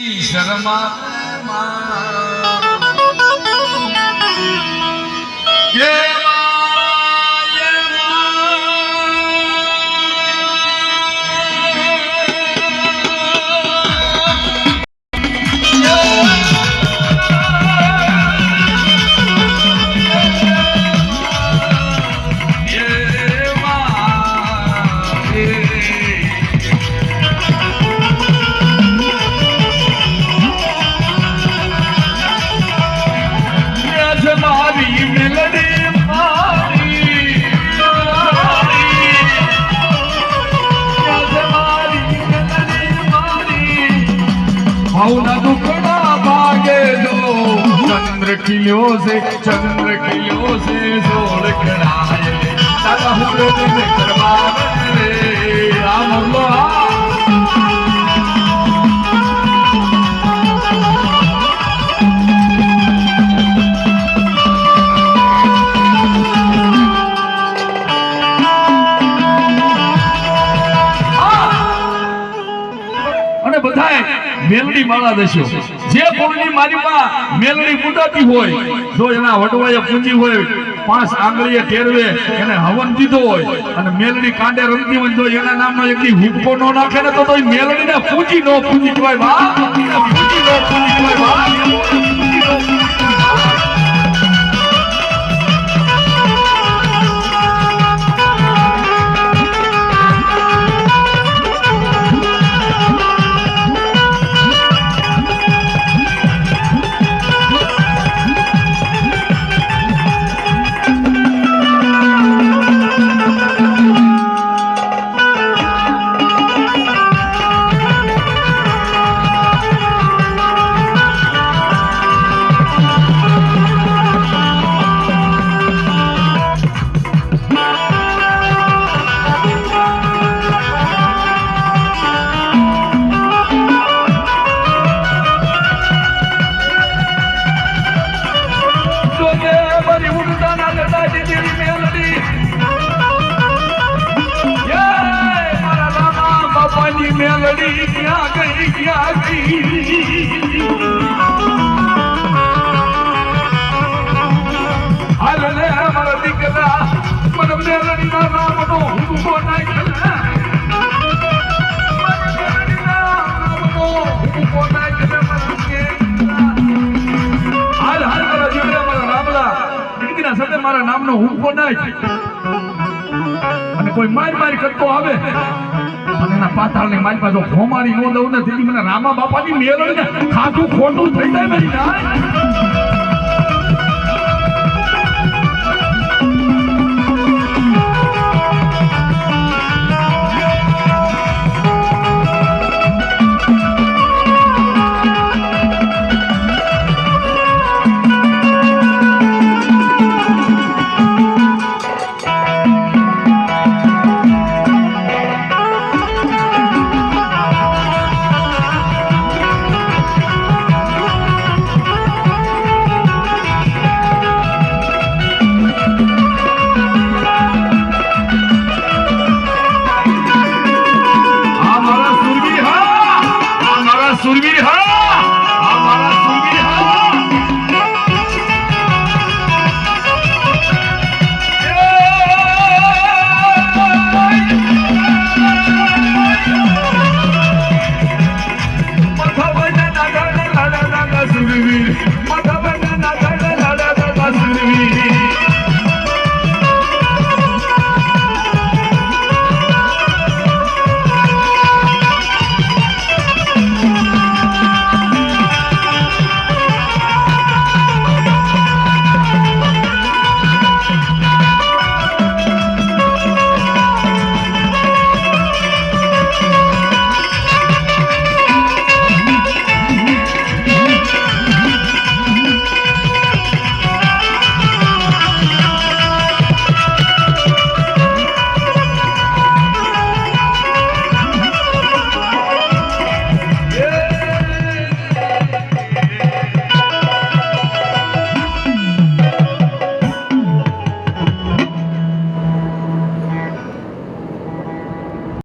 શર્મા भावना दुखड़ा भागे दो चंद्र खिलो से जोड़ खड़ाए तारा हुए दिन करवावे राम अल्लाह मेलडी माला देशो जे कोणी मारीमा मेलडी मुदाती होय जो एना वटवाये पूंजी होय 5 आंगळीए टेरवे એને હવન દીધો હોય અને મેલડી કાંડે રમતી હોય જો એના નામનો એકલી હુક્કો નો નાખે ને તો મેલડીને પૂંજી નો પૂંજી કહેવાય બા પૂંજી નો પૂંજી કહેવાય બા मेलडी क्या गई हाल ले हमारा दिखला मन मेलडी ना नाम नो हुको नाई खेला मेलडी ना नाम नो हुको नाई खेला मन के हाल हाल मारा जोड़े मारा नामला दिखती ना सते मारा नाम नो हुको नाई અને કોઈ માર માર કરતો આવે અને ના પાતાળની મારી પાસે ખોમારી નો દઉં ને તેથી મને રામા બાપાની મેલડી ને ખાધું ખોટું થઈ જાય મારી ના सुरवीर हा